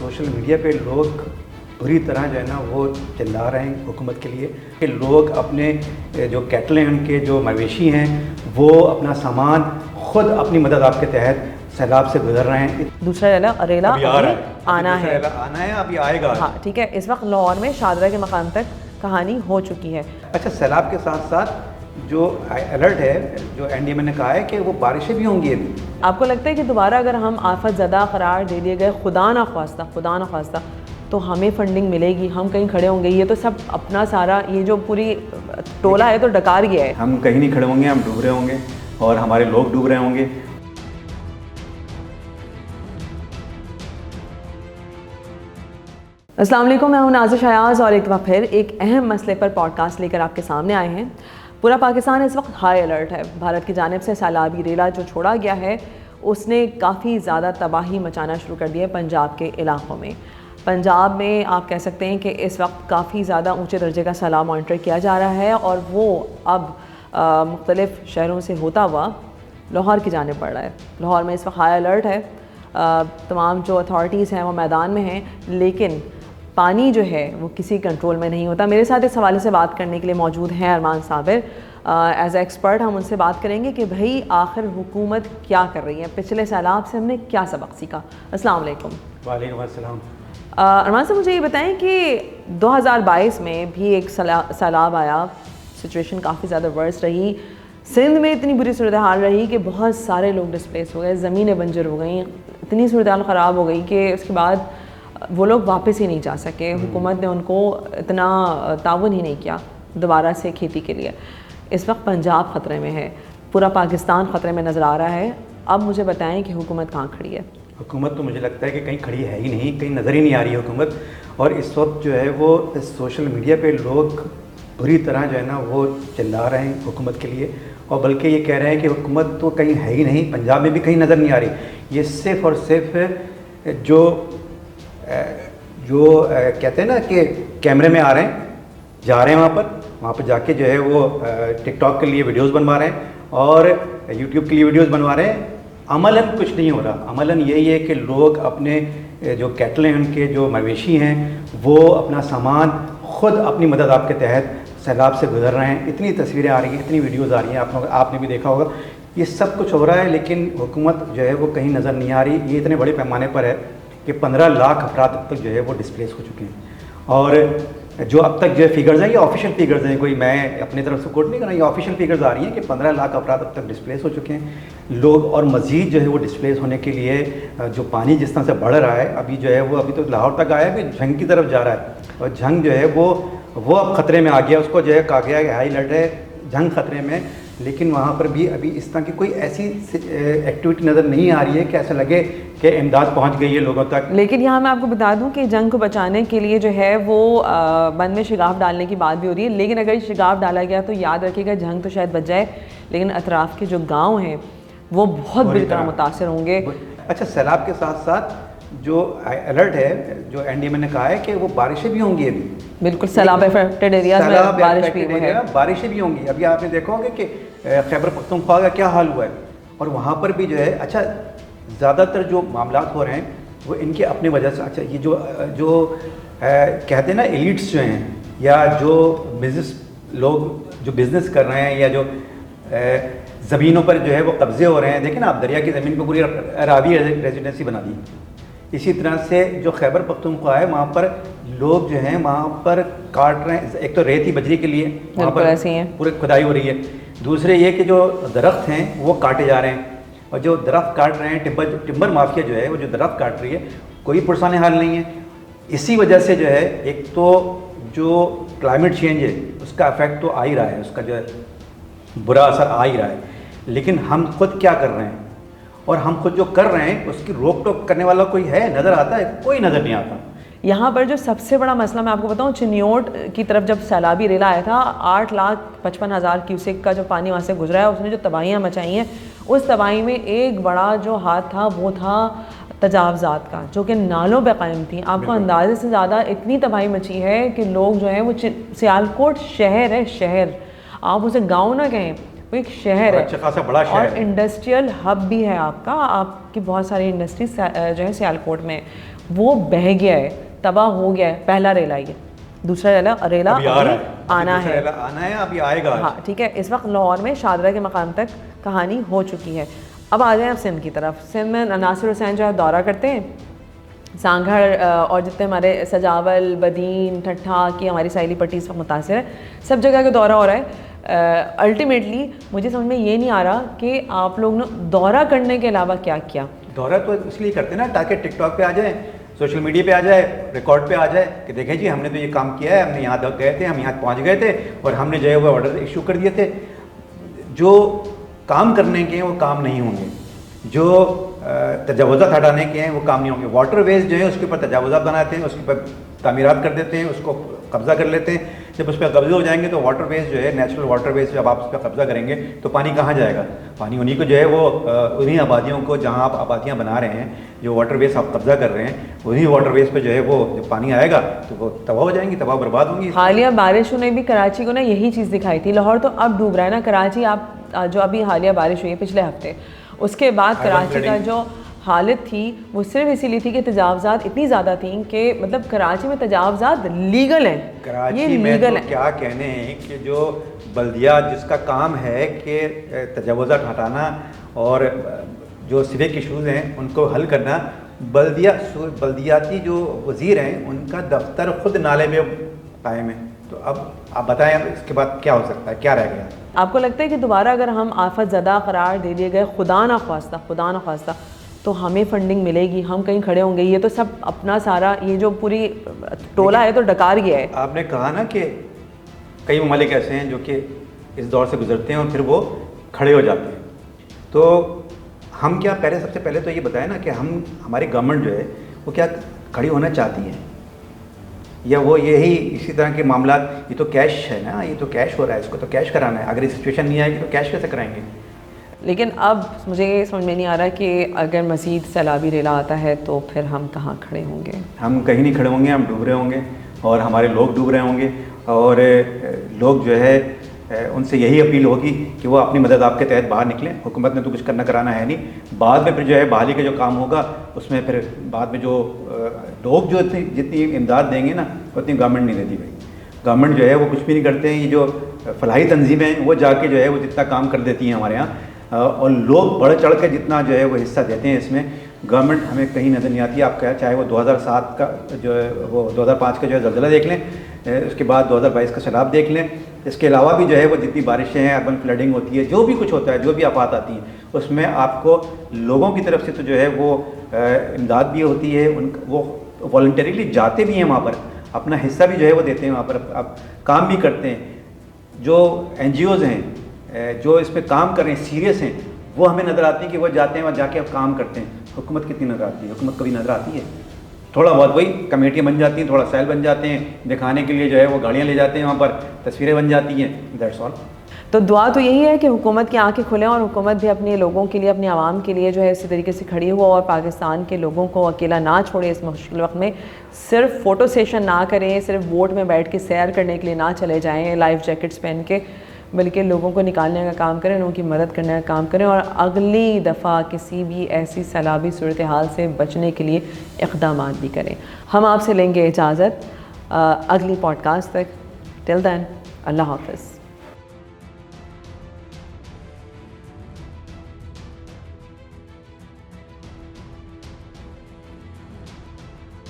Social media पे लोग बुरी तरह जो है ना वो चिल्ला रहे हैं हुकूमत के लिए कि लोग अपने जो कैटल हैं उनके जो मवेशी हैं वो अपना सामान खुद अपनी मदद आपके तहत सैलाब से गुजर रहे हैं। दूसरा रेला आना है अभी आएगा। हाँ ठीक है, इस वक्त लाहौर में शादरा के मकाम तक कहानी हो चुकी है। अच्छा, सैलाब के साथ साथ जो अलर्ट है, जो एनडीएमए ने कहा है कि वो बारिशें भी होंगी अभी। आपको लगता है कि दोबारा अगर हम आफत ज़दा करार दे दिए गए खुदा न ख्वास्ता तो हमें फंडिंग मिलेगी, हम कहीं खड़े होंगे? ये तो सब अपना सारा ये जो पूरी टोला है तो डकार गया है। हम कहीं नहीं खड़े होंगे, हम डूब रहे होंगे और हमारे लोग डूब रहे होंगे। अस्सलाम वालेकुम, मैं हूं नाज़िश अयाज़ और एक दफ़ा फिर एक अहम मसले पर पॉडकास्ट लेकर आपके सामने आए हैं। पूरा पाकिस्तान इस वक्त हाई अलर्ट है। भारत की जानिब से सैलाबी रेला जो छोड़ा गया है उसने काफ़ी ज़्यादा तबाही मचाना शुरू कर दी है पंजाब के इलाक़ों में। पंजाब में आप कह सकते हैं कि इस वक्त काफ़ी ज़्यादा ऊँचे दर्जे का सैलाब मॉनिटर किया जा रहा है और वो अब मुख्तलिफ़ शहरों से होता हुआ लाहौर की जानिब बढ़ रहा है। लाहौर में इस वक्त हाई अलर्ट है। तमाम जो अथॉरिटीज़ हैं वो मैदान में हैं, लेकिन पानी जो है वो किसी कंट्रोल में नहीं होता। मेरे साथ इस हवाले से बात करने के लिए मौजूद हैं अरमान साबिर। एज ए एक्सपर्ट हम उनसे बात करेंगे कि भाई आखिर हुकूमत क्या कर रही है, पिछले सैलाब से हमने क्या सबक सीखा। अस्सलाम वालेकुम। वालेकुम अस्सलाम। अरमान साहब, मुझे ये बताएं कि 2022 में भी एक सैलाब आया, सिचुएशन काफ़ी ज़्यादा वर्स रही। सिंध में इतनी बुरी सूरत हाल रही कि बहुत सारे लोग डिस्प्लेस हो गए, ज़मीनें बंजर हो गई, इतनी सूरत हाल ख़राब हो गई कि उसके बाद वो लोग वापस ही नहीं जा सके। हुकूमत ने उनको इतना ताउन ही नहीं किया दोबारा से खेती के लिए। इस वक्त पंजाब ख़तरे में है, पूरा पाकिस्तान ख़तरे में नज़र आ रहा है। अब मुझे बताएं कि हुकूमत कहाँ खड़ी है? हुकूमत तो मुझे लगता है कि कहीं खड़ी है ही नहीं, कहीं नज़र ही नहीं आ रही है हुकूमत। और इस वक्त जो है वो सोशल मीडिया पे लोग बुरी तरह जो है ना वो चिल्ला रहे हैं हुकूमत के लिए, और बल्कि ये कह रहे हैं कि हुकूमत तो कहीं है ही नहीं, पंजाब में भी कहीं नज़र नहीं आ रही। ये सिर्फ़ और सिर्फ जो कहते हैं ना कि कैमरे में आ रहे हैं, जा रहे हैं वहाँ पर जाके जो है वो टिकटॉक के लिए वीडियोस बनवा रहे हैं और यूट्यूब के लिए वीडियोस बनवा रहे हैं। अमलन कुछ नहीं हो रहा। अमलन यही है कि लोग अपने जो कैटल हैं उनके जो मवेशी हैं वो अपना सामान खुद अपनी मदद आपके तहत सैलाब से गुजर रहे हैं। इतनी तस्वीरें आ रही हैं, इतनी वीडियोज़ आ रही हैं, आपने भी देखा होगा। ये सब कुछ हो रहा है, लेकिन हुकूमत जो है वो कहीं नज़र नहीं आ रही। ये इतने बड़े पैमाने पर है कि 15 लाख अफराद अब तक जो है वो डिस्प्लेस हो चुके हैं। और जो अब तक जो फिगर्स हैं ये ऑफिशियल फिगर्स हैं, कोई मैं अपनी तरफ से कोट नहीं कर रहा, ये ऑफिशियल फिगर्स आ रही हैं कि 15 लाख अफराद अब तक डिस्प्लेस हो चुके हैं लोग। और मज़ीद जो है वो डिस्प्लेस होने के लिए जो पानी जिस तरह से बढ़ रहा है, अभी जो है वो अभी तो लाहौर तक आया, अभी झंग की तरफ जा रहा है। और झंग जो है वो अब ख़तरे में आ गया, उसको जो है कहा गया है हाई अलर्ट है, झंग ख़तरे में। लेकिन वहाँ पर भी अभी इस तरह की कोई ऐसी एक्टिविटी नज़र नहीं आ रही है कि ऐसा लगे कि इमदाद पहुँच गई है लोगों तक। लेकिन यहाँ मैं आपको बता दूँ कि जंग को बचाने के लिए जो है वो बंद में शिगाफ डालने की बात भी हो रही है। लेकिन अगर शिगाफ डाला गया तो याद रखिएगा जंग तो शायद बच जाए, लेकिन अतराफ़ के जो गाँव हैं वो बहुत बुरी तरह मुतासर होंगे। अच्छा, सैलाब के साथ साथ जो अलर्ट है, जो एनडीएमए ने कहा है कि वो बारिशें भी होंगी अभी। बिल्कुल, सैलाब अफेक्टेड एरियाज में बारिशें भी होंगी। अभी आपने देखा होगा कि खैबर पख्तूनख्वा का क्या हाल हुआ है, और वहाँ पर भी जो है अच्छा ज़्यादातर जो मामलात हो रहे हैं वो इनके अपने वजह से। अच्छा, ये जो कहते हैं ना एलिट्स जो हैं या जो बिज़नेस लोग जो बिज़नेस कर रहे हैं या जो ज़मीनों पर जो है वो कब्ज़े हो रहे हैं। देखें ना आप, दरिया की ज़मीन पर पूरी रावी रेजिडेंसी बना दी। इसी तरह से जो खैबर पख्तूनख्वा है वहाँ पर लोग जो हैं वहाँ पर काट रहे हैं। एक तो रेती बजरी के लिए वहाँ पर ऐसे हैं, पूरी खुदाई हो रही है। दूसरे ये कि जो दरख्त हैं वो काटे जा रहे हैं, और जो दरख्त काट रहे हैं, टिम्बर माफिया जो है वो जो दरख्त काट रही है, कोई पुरसाने हाल नहीं है। इसी वजह से जो है एक तो जो क्लाइमेट चेंज है उसका इफेक्ट तो आ ही रहा है, उसका जो है बुरा असर आ ही रहा है। लेकिन हम खुद क्या कर रहे हैं, और हम खुद जो कर रहे हैं उसकी रोक टोक करने वाला कोई है? नज़र आता है? कोई नज़र नहीं आता। यहाँ पर जो सबसे बड़ा मसला मैं आपको बताऊँ, चिन्योट की तरफ जब सैलाबी रेला आया था, 8,55,000 क्यूसेक का जो पानी वहाँ से गुजरा है, उसने जो तबाहियाँ मचाई हैं, उस तबाही में एक बड़ा जो हाथ था वो था तजावज़ात का, जो कि नालों पे कायम थी। आपको अंदाजे से ज़्यादा इतनी तबाही मची है कि लोग जो हैं वो सियालकोट शहर है, शहर आप उसे गाँव ना कहें, वो एक शहर है, अच्छा खासा बड़ा शहर और है। इंडस्ट्रियल हब भी है आपका, आपकी बहुत सारी इंडस्ट्री जो है सियालकोट में, वो बह गया है, तबाह हो गया है। पहला रेला ये, दूसरा रेला अभी आ रहा है, आना है। आना है, अभी आएगा। हाँ ठीक है, इस वक्त लाहौर में शादरा के मकाम तक कहानी हो चुकी है। अब आ जाएं आप सिंध की तरफ। सिंध में नासिर हुसैन जो है दौरा करते हैं, सांघड़ और जितने हमारे सजावल, बदीन, ठट्ठा की हमारी सैली पट्टी इस वक्त मुतासिर है, सब जगह का दौरा हो रहा है। अल्टीमेटली मुझे समझ में ये नहीं आ रहा कि आप लोग ने दौरा करने के अलावा क्या किया। दौरा तो इसलिए करते हैं ना ताकि टिकटॉक पे आ जाए, सोशल मीडिया पे आ जाए, रिकॉर्ड पे आ जाए कि देखें जी हमने तो ये काम किया है, हमने यहाँ तक गए थे, हम यहाँ पहुँच गए थे और हमने जो है वो ऑर्डर इशू कर दिए थे। जो काम करने के हैं वो काम नहीं होंगे, जो तजावुज़ात हटाने के हैं वो काम नहीं होंगे। वाटर वेज जो है उसके ऊपर तजावुज़ात बनाते हैं, उसके ऊपर तामीरात कर देते हैं, उसको कब्ज़ा कर लेते हैं। जब उस पर कब्जे हो जाएंगे तो वाटर वेज जो है, नेचुरल वाटर वेज, जब आप उस पर कब्जा करेंगे तो पानी कहाँ जाएगा? पानी उन्हीं को जो है वो उन्हीं आबादियों को, जहाँ आप आबादियाँ बना रहे हैं, जो वाटर वेज आप कब्जा कर रहे हैं, उन्हीं वाटर वेज पे जो है वो जब पानी आएगा तो वो तबाह हो जाएंगी, तबाह बर्बाद होंगी। हालिया बारिशों ने भी कराची को ना यही चीज़ दिखाई थी। लाहौर तो अब डूब रहा है ना, कराची आप जो अभी हालिया बारिश हुई है पिछले हफ्ते, उसके बाद कराची का जो हालत थी वो सिर्फ इसीलिए थी कि तजावज़ात इतनी ज़्यादा थी कि मतलब कराची में तजावज़ात लीगल हैं। कराची में तो क्या कहने हैं कि जो बल्दिया जिसका काम है कि तजावुज़ात हटाना और जो सिविक इशूज़ हैं उनको हल करना, बल्दियाती जो वज़ीर हैं उनका दफ्तर खुद नाले में कायम है। तो अब आप बताएं अब इसके बाद क्या हो सकता है, क्या रह गया? आपको लगता है कि दोबारा अगर हम आफत ज़दा करार दे दिए गए, खुदा ना ख्वास्ता, तो हमें फंडिंग मिलेगी, हम कहीं खड़े होंगे? ये तो सब अपना सारा ये जो पूरी टोला है तो डकार गया है। आपने कहा ना कि कई ममालिक ऐसे हैं जो कि इस दौर से गुजरते हैं और फिर वो खड़े हो जाते हैं। तो हम क्या पहले, सबसे पहले तो ये बताएं ना कि हमारी गवर्नमेंट जो है वो क्या खड़ी होना चाहती है, या वो यही इसी तरह के मामला, ये तो कैश है ना, ये तो कैश हो रहा है, इसको तो कैश कराना है, अगर ये सिचुएशन नहीं आएगी तो कैश कैसे कराएंगे? लेकिन अब मुझे ये समझ में नहीं आ रहा कि अगर मज़ीद सैलाबी रेला आता है तो फिर हम कहाँ खड़े होंगे? हम कहीं नहीं खड़े होंगे, हम डूब रहे होंगे और हमारे लोग डूब रहे होंगे, और लोग जो है उनसे यही अपील होगी कि वो अपनी मदद आपके तहत बाहर निकलें। हुकूमत ने तो कुछ करना कराना है नहीं, बाद में फिर जो है बहाली का जो काम होगा उसमें फिर बाद में जो लोग जो जितनी इमदाद देंगे ना उतनी गवर्नमेंट नहीं देती। भाई गवर्नमेंट जो है वो कुछ भी नहीं करते हैं, ये जो फलाही तंजीमें हैं वो जाके जो है वो जितना काम कर देती हैं हमारे यहाँ, और लोग बढ़ चढ़ के जितना जो है वो हिस्सा देते हैं इसमें, गवर्नमेंट हमें कहीं नज़र नहीं आती। आप क्या, चाहे वो 2007 का जो है वो 2005 का जो है ज़लज़ला देख लें, उसके बाद 2022 का सैलाब देख लें, इसके अलावा भी जो है वो जितनी बारिशें हैं, अर्बन फ्लडिंग होती है, जो भी कुछ होता है, जो भी आफात आती हैं, उसमें आपको लोगों की तरफ से तो जो है वो इमदाद भी होती है, वो वॉलंटरीली जाते भी हैं वहाँ पर, अपना हिस्सा भी जो है वो देते हैं, वहाँ पर आप काम भी करते हैं। जो NGOs हैं जो इस पर काम कर रहे हैं, सीरियस हैं, वो हमें नज़र आती है कि वो जाते हैं वहाँ जाके अब काम करते हैं। हुकूमत कितनी नज़र आती है? हुकूमत कभी नज़र आती है? थोड़ा बहुत वही कमेटियाँ बन जाती हैं, थोड़ा सेल बन जाते हैं, दिखाने के लिए जो है वो गाड़ियाँ ले जाते हैं, वहाँ पर तस्वीरें बन जाती हैं, दैट्स ऑल। तो दुआ तो यही है कि हुकूमत की आंखें खुलें और हुकूमत भी अपने लोगों के लिए, अपने आवाम के लिए जो है इसी तरीके से खड़ी हो और पाकिस्तान के लोगों को अकेला ना छोड़े इस मुश्किल वक्त में। सिर्फ फ़ोटो सेशन ना करें, सिर्फ वोट में बैठ के सैर करने के लिए ना चले जाएँ लाइफ जैकेट्स पहन के, बल्कि लोगों को निकालने का काम करें, लोगों की मदद करने का काम करें, और अगली दफ़ा किसी भी ऐसी सैलाबी सूरत हाल से बचने के लिए इक़दाम भी करें। हम आपसे लेंगे इजाज़त अगली पॉडकास्ट तक। टिल देन, अल्लाह हाफ़िज़।